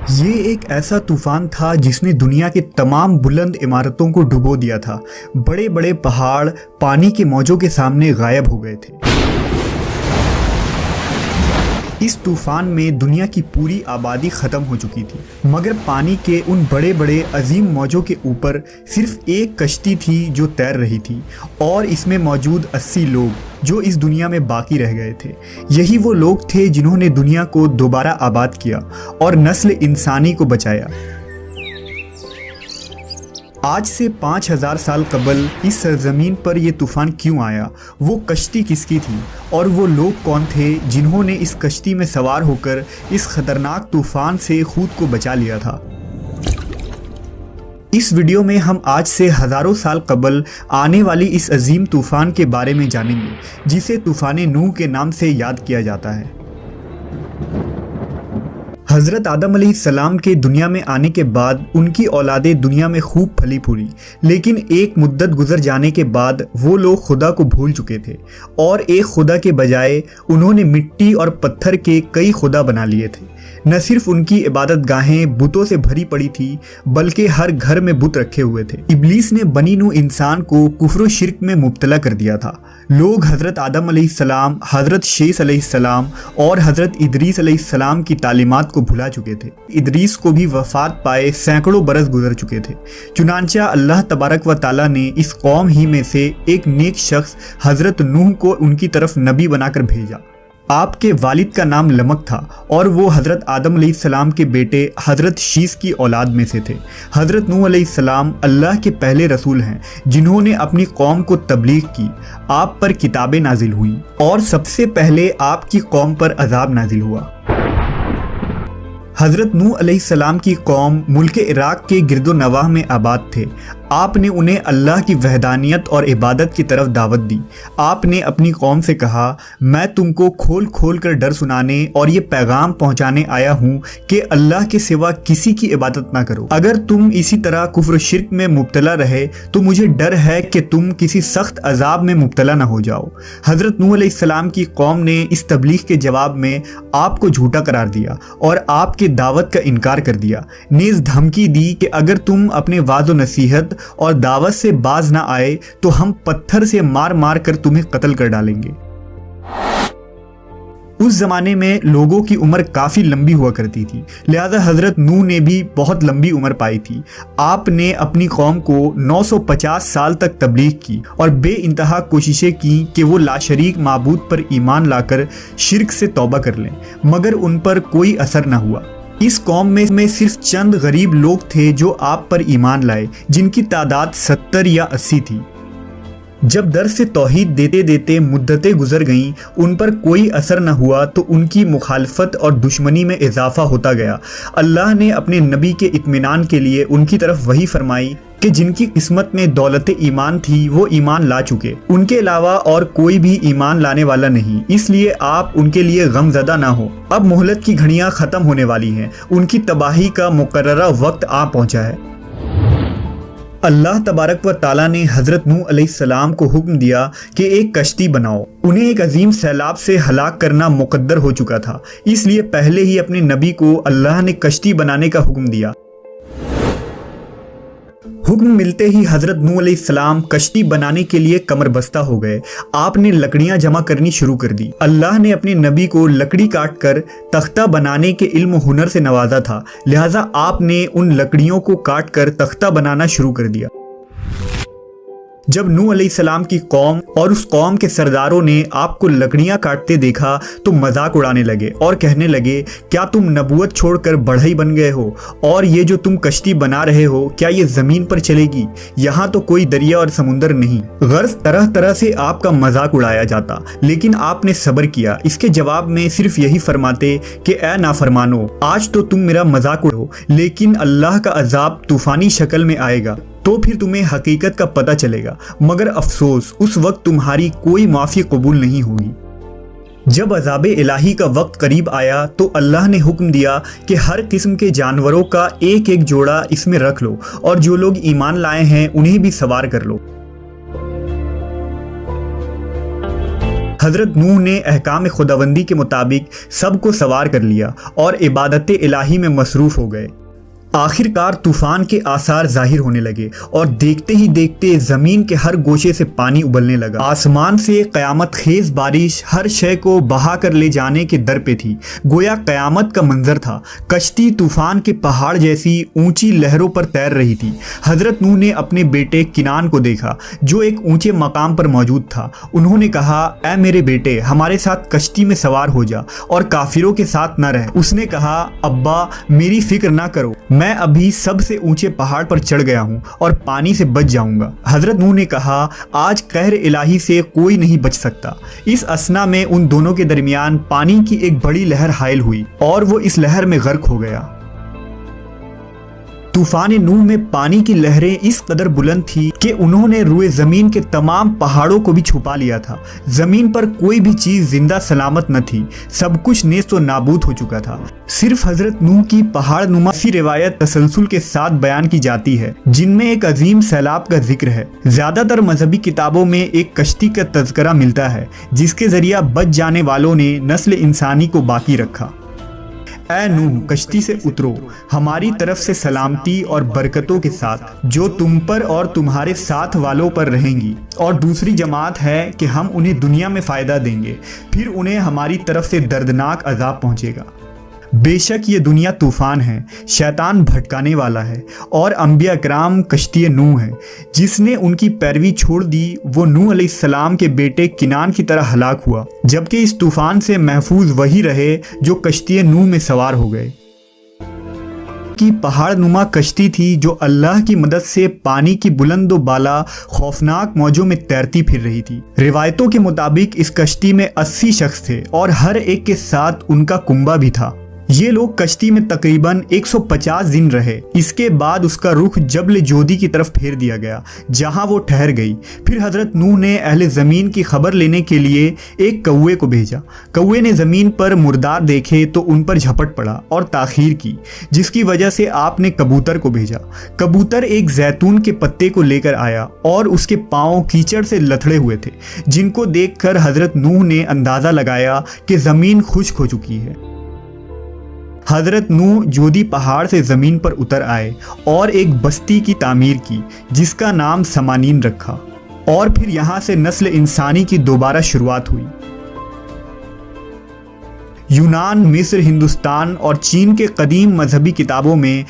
یہ ایک ایسا طوفان تھا جس نے دنیا کے تمام بلند عمارتوں کو ڈبو دیا تھا۔ بڑے بڑے پہاڑ پانی کے موجوں کے سامنے غائب ہو گئے تھے۔ اس طوفان میں دنیا کی پوری آبادی ختم ہو چکی تھی، مگر پانی کے ان بڑے بڑے عظیم موجوں کے اوپر صرف ایک کشتی تھی جو تیر رہی تھی، اور اس میں موجود 80 لوگ جو اس دنیا میں باقی رہ گئے تھے۔ یہی وہ لوگ تھے جنہوں نے دنیا کو دوبارہ آباد کیا اور نسل انسانی کو بچایا۔ آج سے 5000 سال قبل اس سرزمین پر یہ طوفان کیوں آیا، وہ کشتی کس کی تھی، اور وہ لوگ کون تھے جنہوں نے اس کشتی میں سوار ہو کر اس خطرناک طوفان سے خود کو بچا لیا تھا۔ اس ویڈیو میں ہم آج سے ہزاروں سال قبل آنے والی اس عظیم طوفان کے بارے میں جانیں گے، جسے طوفان نوح کے نام سے یاد کیا جاتا ہے۔ حضرت آدم علیہ السلام کے دنیا میں آنے کے بعد ان کی اولادیں دنیا میں خوب پھلی پھولی، لیکن ایک مدت گزر جانے کے بعد وہ لوگ خدا کو بھول چکے تھے، اور ایک خدا کے بجائے انہوں نے مٹی اور پتھر کے کئی خدا بنا لیے تھے۔ نہ صرف ان کی عبادت گاہیں بتوں سے بھری پڑی تھی، بلکہ ہر گھر میں بت رکھے ہوئے تھے۔ ابلیس نے بنی نوح انسان کو کفر و شرک میں مبتلا کر دیا تھا۔ لوگ حضرت آدم علیہ السلام، حضرت شیث علیہ السلام اور حضرت ادریس علیہ السلام کی تعلیمات کو بھلا چکے تھے۔ ادریس کو بھی وفات پائے سینکڑوں برس گزر چکے تھے، چنانچہ اللہ تبارک و تعالیٰ نے اس قوم ہی میں سے ایک نیک شخص حضرت نوح کو ان کی طرف نبی بنا کر بھیجا۔ آپ کے والد کا نام لمک تھا، اور وہ حضرت آدم علیہ السلام کے بیٹے حضرت شیث کی اولاد میں سے تھے۔ حضرت نوح علیہ السلام اللہ کے پہلے رسول ہیں جنہوں نے اپنی قوم کو تبلیغ کی۔ آپ پر کتابیں نازل ہوئیں، اور سب سے پہلے آپ کی قوم پر عذاب نازل ہوا۔ حضرت نوح علیہ السلام کی قوم ملک عراق کے گرد و نواح میں آباد تھے۔ آپ نے انہیں اللہ کی وحدانیت اور عبادت کی طرف دعوت دی۔ آپ نے اپنی قوم سے کہا، میں تم کو کھول کھول کر ڈر سنانے اور یہ پیغام پہنچانے آیا ہوں کہ اللہ کے سوا کسی کی عبادت نہ کرو۔ اگر تم اسی طرح کفر و شرک میں مبتلا رہے تو مجھے ڈر ہے کہ تم کسی سخت عذاب میں مبتلا نہ ہو جاؤ۔ حضرت نوح علیہ السلام کی قوم نے اس تبلیغ کے جواب میں آپ کو جھوٹا قرار دیا اور آپ کے دعوت کا انکار کر دیا، نیز دھمکی دی کہ اگر تم اپنے وعظ و نصیحت اور دعوت سے باز نہ آئے تو ہم پتھر سے مار مار کر تمہیں قتل کر ڈالیں گے۔ اس زمانے میں لوگوں کی عمر کافی لمبی ہوا کرتی تھی، لہذا حضرت نوح نے بھی بہت لمبی عمر پائی تھی۔ آپ نے اپنی قوم کو 950 سال تک تبلیغ کی اور بے انتہا کوششیں کی کہ وہ لاشریک معبود پر ایمان لا کر شرک سے توبہ کر لیں، مگر ان پر کوئی اثر نہ ہوا۔ اس قوم میں صرف چند غریب لوگ تھے جو آپ پر ایمان لائے، جن کی تعداد 70 یا 80 تھی۔ جب درس توحید دیتے دیتے مدتیں گزر گئیں، ان پر کوئی اثر نہ ہوا تو ان کی مخالفت اور دشمنی میں اضافہ ہوتا گیا۔ اللہ نے اپنے نبی کے اطمینان کے لیے ان کی طرف وحی فرمائی کہ جن کی قسمت میں دولت ایمان تھی وہ ایمان لا چکے، ان کے علاوہ اور کوئی بھی ایمان لانے والا نہیں، اس لیے آپ ان کے لیے غم زدہ نہ ہو۔ اب مہلت کی گھڑیاں ختم ہونے والی ہیں، ان کی تباہی کا مقررہ وقت آ پہنچا ہے۔ اللہ تبارک و تعالیٰ نے حضرت نوح علیہ السلام کو حکم دیا کہ ایک کشتی بناؤ۔ انہیں ایک عظیم سیلاب سے ہلاک کرنا مقدر ہو چکا تھا، اس لیے پہلے ہی اپنے نبی کو اللہ نے کشتی بنانے کا حکم دیا۔ حکم ملتے ہی حضرت نوح علیہ السلام کشتی بنانے کے لیے کمر بستہ ہو گئے۔ آپ نے لکڑیاں جمع کرنی شروع کر دی۔ اللہ نے اپنے نبی کو لکڑی کاٹ کر تختہ بنانے کے علم و ہنر سے نوازا تھا، لہٰذا آپ نے ان لکڑیوں کو کاٹ کر تختہ بنانا شروع کر دیا۔ جب نوح علیہ السلام کی قوم اور اس قوم کے سرداروں نے آپ کو لکڑیاں کاٹتے دیکھا تو مذاق اڑانے لگے اور کہنے لگے، کیا تم نبوت چھوڑ کر بڑھئی بن گئے ہو؟ اور یہ جو تم کشتی بنا رہے ہو کیا یہ زمین پر چلے گی؟ یہاں تو کوئی دریا اور سمندر نہیں۔ غرض طرح طرح سے آپ کا مذاق اڑایا جاتا، لیکن آپ نے صبر کیا۔ اس کے جواب میں صرف یہی فرماتے کہ اے نافرمانو، آج تو تم میرا مذاق اڑاؤ، لیکن اللہ کا عذاب طوفانی شکل میں آئے گا تو پھر تمہیں حقیقت کا پتہ چلے گا، مگر افسوس اس وقت تمہاری کوئی معافی قبول نہیں ہوگی۔ جب عذاب الہی کا وقت قریب آیا تو اللہ نے حکم دیا کہ ہر قسم کے جانوروں کا ایک ایک جوڑا اس میں رکھ لو، اور جو لوگ ایمان لائے ہیں انہیں بھی سوار کر لو۔ حضرت نوح نے احکام خداوندی کے مطابق سب کو سوار کر لیا اور عبادت الہی میں مصروف ہو گئے۔ آخر کار طوفان کے آثار ظاہر ہونے لگے اور دیکھتے ہی دیکھتے زمین کے ہر گوشے سے پانی ابلنے لگا۔ آسمان سے قیامت خیز بارش ہر شے کو بہا کر لے جانے کے در پہ تھی، گویا قیامت کا منظر تھا۔ کشتی طوفان کے پہاڑ جیسی اونچی لہروں پر تیر رہی تھی۔ حضرت نوح نے اپنے بیٹے کنعان کو دیکھا جو ایک اونچے مقام پر موجود تھا۔ انہوں نے کہا، اے میرے بیٹے، ہمارے ساتھ کشتی میں سوار ہو جا اور کافروں کے ساتھ نہ رہ۔ اس نے کہا، ابا میری فکر نہ کرو، میں ابھی سب سے اونچے پہاڑ پر چڑھ گیا ہوں اور پانی سے بچ جاؤں گا۔ حضرت نوح نے کہا، آج قہر الہی سے کوئی نہیں بچ سکتا۔ اس اثنا میں ان دونوں کے درمیان پانی کی ایک بڑی لہر حائل ہوئی اور وہ اس لہر میں غرق ہو گیا۔ طوفان نوح میں پانی کی لہریں اس قدر بلند تھی کہ انہوں نے روئے زمین کے تمام پہاڑوں کو بھی چھپا لیا تھا۔ زمین پر کوئی بھی چیز زندہ سلامت نہ تھی، سب کچھ نیست و نابود ہو چکا تھا۔ صرف حضرت نوح کی پہاڑ نما سی روایت تسلسل کے ساتھ بیان کی جاتی ہے، جن میں ایک عظیم سیلاب کا ذکر ہے۔ زیادہ تر مذہبی کتابوں میں ایک کشتی کا تذکرہ ملتا ہے جس کے ذریعہ بچ جانے والوں نے نسل انسانی کو باقی رکھا۔ اے نوح، کشتی سے اترو، ہماری طرف سے سلامتی اور برکتوں کے ساتھ جو تم پر اور تمہارے ساتھ والوں پر رہیں گی، اور دوسری جماعت ہے کہ ہم انہیں دنیا میں فائدہ دیں گے، پھر انہیں ہماری طرف سے دردناک عذاب پہنچے گا۔ بے شک یہ دنیا طوفان ہے، شیطان بھٹکانے والا ہے، اور انبیاء کرام کشتی نوح ہے۔ جس نے ان کی پیروی چھوڑ دی وہ نوح علیہ السلام کے بیٹے کنعان کی طرح ہلاک ہوا، جبکہ اس طوفان سے محفوظ وہی رہے جو کشتی نوح میں سوار ہو گئے۔ کی پہاڑ نما کشتی تھی جو اللہ کی مدد سے پانی کی بلند و بالا خوفناک موجوں میں تیرتی پھر رہی تھی۔ روایتوں کے مطابق اس کشتی میں 80 شخص تھے اور ہر ایک کے ساتھ ان کا کنبہ بھی تھا۔ یہ لوگ کشتی میں تقریباً 150 دن رہے۔ اس کے بعد اس کا رخ جبل جودی کی طرف پھیر دیا گیا جہاں وہ ٹھہر گئی۔ پھر حضرت نوح نے اہل زمین کی خبر لینے کے لیے ایک کوے کو بھیجا۔ کوے نے زمین پر مردار دیکھے تو ان پر جھپٹ پڑا اور تاخیر کی، جس کی وجہ سے آپ نے کبوتر کو بھیجا۔ کبوتر ایک زیتون کے پتے کو لے کر آیا اور اس کے پاؤں کیچڑ سے لتھڑے ہوئے تھے، جن کو دیکھ کر حضرت نوح نے اندازہ لگایا کہ زمین خشک ہو چکی ہے۔ حضرت نوح جودی پہاڑ سے زمین پر اتر آئے اور ایک بستی کی تعمیر کی جس کا نام سمانین رکھا، اور پھر یہاں سے نسل انسانی کی دوبارہ شروعات ہوئی۔ یونان، مصر، ہندوستان اور چین کے قدیم مذہبی کتابوں میں